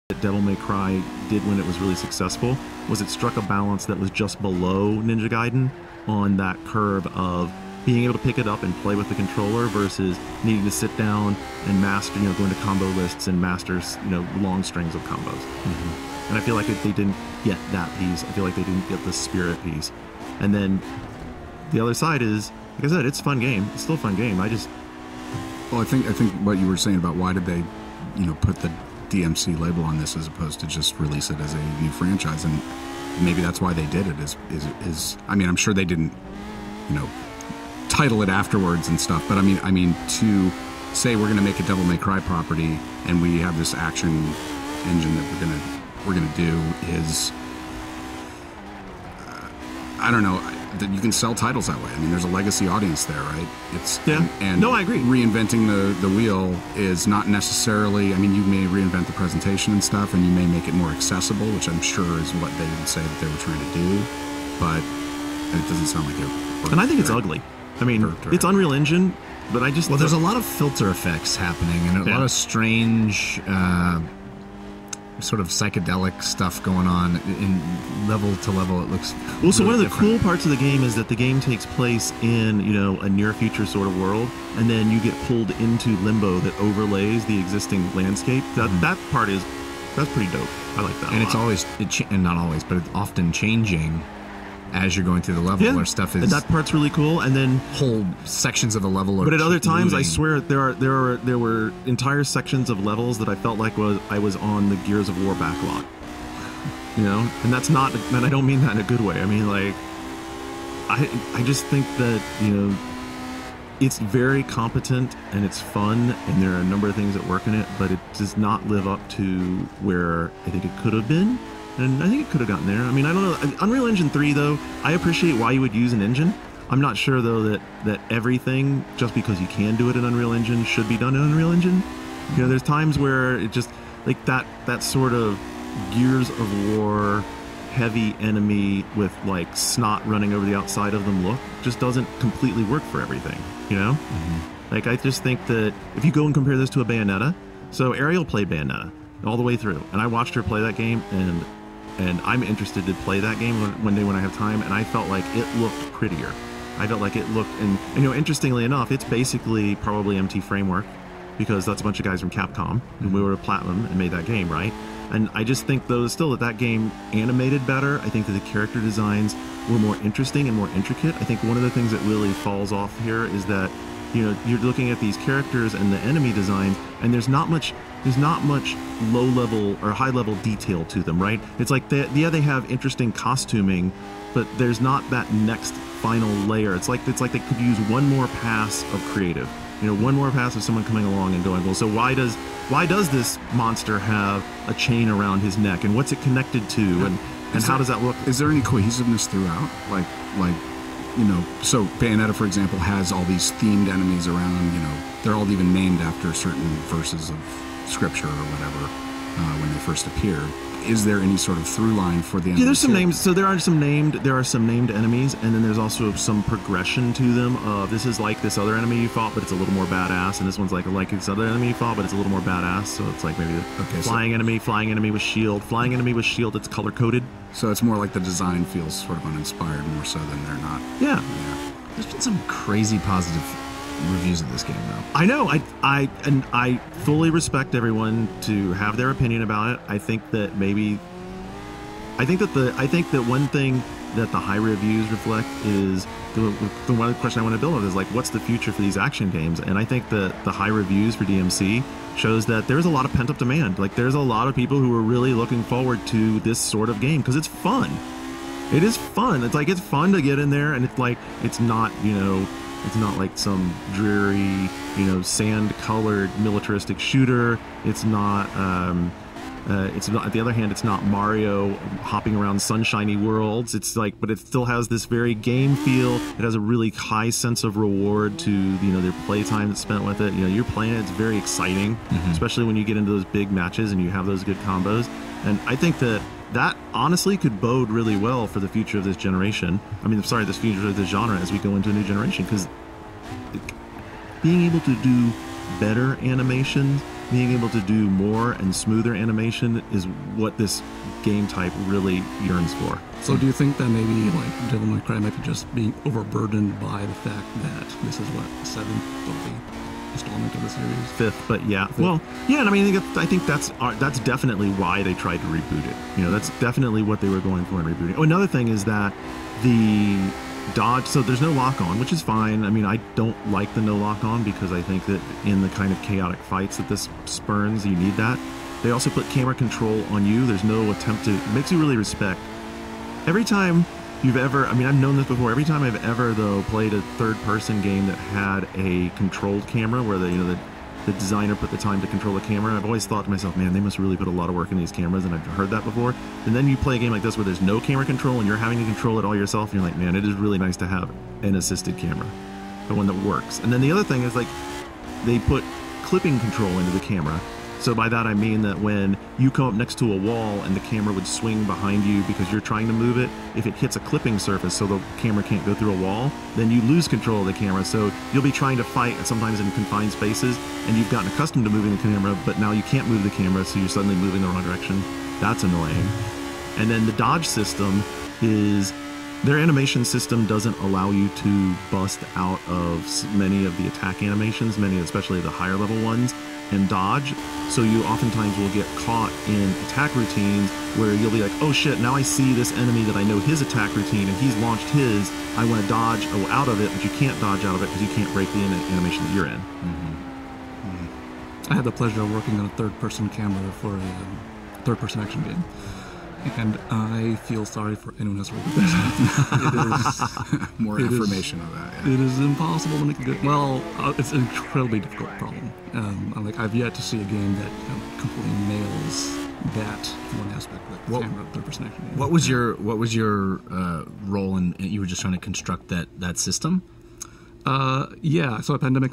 that Devil May Cry did when it was really successful was it struck a balance that was just below Ninja Gaiden on that curve of being able to pick it up and play with the controller versus needing to sit down and master, go into combo lists and master, long strings of combos. And I feel like they didn't get that piece. I feel like they didn't get the spirit piece. And then the other side is, like I said, it's a fun game. It's still a fun game. Well, I think what you were saying about why did they, put the DMC label on this as opposed to just release it as a new franchise, and maybe that's why they did it. Is I mean, I'm sure they didn't, title it afterwards and stuff, but I mean to say we're going to make a Devil May Cry property and we have this action engine that we're gonna do is, I don't know. That you can sell titles that way. I mean, there's a legacy audience there, right? And no, I agree. Reinventing the wheel is not necessarily. I mean, you may reinvent the presentation and stuff, and you may make it more accessible, which I'm sure is what they would say that they were trying to do. But it doesn't sound like it. And I think it's ugly. I mean, it's Unreal Engine, but I just there's a lot of filter effects happening and a lot of strange. Sort of psychedelic stuff going on in level to level. It looks well. So really one of the different. cool parts of the game is that the game takes place in a near future sort of world, and then you get pulled into limbo that overlays the existing landscape. That part that's pretty dope. I like that. And it's always and not always, but it's often changing as you're going through the level. Where stuff is, and that part's really cool. And then whole sections of the level are. But at other times, moving. I swear there were entire sections of levels that I felt like I was on the Gears of War backlog. And that's not, and I don't mean that in a good way. I mean, like, I just think that it's very competent and it's fun, and there are a number of things that work in it, but it does not live up to where I think it could have been. And I think it could have gotten there. I mean, I don't know. Unreal Engine 3, though, I appreciate why you would use an engine. I'm not sure, though, that everything, just because you can do it in Unreal Engine, should be done in Unreal Engine. There's times where it just, like, that sort of Gears of War heavy enemy with, like, snot running over the outside of them look just doesn't completely work for everything, Like, I just think that if you go and compare this to a Bayonetta, so Ariel played Bayonetta all the way through, and I watched her play that game, and I'm interested to play that game one day when I have time, and I felt like it looked prettier. I felt like it looked, and interestingly enough, it's basically probably MT Framework, because that's a bunch of guys from Capcom, and we were at Platinum and made that game, right? And I just think, though, still that game animated better. I think that the character designs were more interesting and more intricate. I think one of the things that really falls off here is that, you're looking at these characters and the enemy designs, and there's not much low level or high level detail to them, right? It's like they have interesting costuming, but there's not that next final layer. It's like they could use one more pass of creative, one more pass of someone coming along and going, well, so why does this monster have a chain around his neck, and what's it connected to, and how does that look? Is there any cohesiveness throughout? Like so Bayonetta, for example, has all these themed enemies around. They're all even named after certain verses of scripture or whatever when they first appeared. Is there any sort of through line for the enemies? Yeah, there's some names. So there are some named enemies, and then there's also some progression to them. This is like this other enemy you fought, but it's a little more badass, and this one's like this other enemy you fought, but it's a little more badass. So it's like maybe flying enemy with shield, that's color coded. So it's more like the design feels sort of uninspired more so than they're not. Yeah. There's been some crazy positive reviews of this game, though. I know. I fully respect everyone to have their opinion about it. I think that one thing that the high reviews reflect is the one question I want to build on is, like, what's the future for these action games? And I think that the high reviews for DMC shows that there's a lot of pent up demand. Like, there's a lot of people who are really looking forward to this sort of game because it's fun. It is fun. It's fun to get in there, and it's not like some dreary, sand-colored militaristic shooter. It's not. At the other hand, it's not Mario hopping around sunshiny worlds. But it still has this very game feel. It has a really high sense of reward to their playtime that's spent with it. You're playing it. It's very exciting, especially when you get into those big matches and you have those good combos. And I think that honestly could bode really well for the future of this generation. This future of this genre as we go into a new generation, because being able to do better animations being able to do more and smoother animation is what this game type really yearns for. So do you think that maybe like Devil May Cry might be just being overburdened by the fact that this is what, the 7th of the installment of the series? 5th, but yeah. Fifth. Well, yeah, and I mean, I think that's definitely why they tried to reboot it. You know, that's definitely what they were going for in rebooting. Oh, another thing is that the dodge, so there's no lock-on, which is fine. I mean, I don't like the no lock-on because I think that in the kind of chaotic fights that this spurns, you need that. They also put camera control on you. There's no attempt to, it makes you really respect. Every time you've ever, I mean, I've known this before, every time I've ever, though, played a third-person game that had a controlled camera where the designer put the time to control the camera, I've always thought to myself, man, they must really put a lot of work in these cameras, and I've heard that before. And then you play a game like this where there's no camera control and you're having to control it all yourself, and you're like, man, it is really nice to have an assisted camera, the one that works. And then the other thing is, like, they put clipping control into the camera. So by that I mean that when you come up next to a wall and the camera would swing behind you because you're trying to move it, if it hits a clipping surface so the camera can't go through a wall, then you lose control of the camera. So you'll be trying to fight sometimes in confined spaces and you've gotten accustomed to moving the camera, but now you can't move the camera, so you're suddenly moving the wrong direction. That's annoying. And then the dodge system is, their animation system doesn't allow you to bust out of many of the attack animations, especially the higher level ones, and dodge. So you oftentimes will get caught in attack routines where you'll be like, oh shit, now I see this enemy that I know his attack routine and he's launched his, I want to dodge out of it, but you can't dodge out of it because you can't break the animation that you're in. I had the pleasure of working on a third-person camera for a third-person action game. And I feel sorry for anyone who's worked with that. It is More affirmation of that. Yeah. It is impossible to make a good. Well, it's an incredibly difficult problem. I've yet to see a game that completely nails that one aspect, like the camera, third-person action game. What was your role in? You were just trying to construct that system. Yeah. So at Pandemic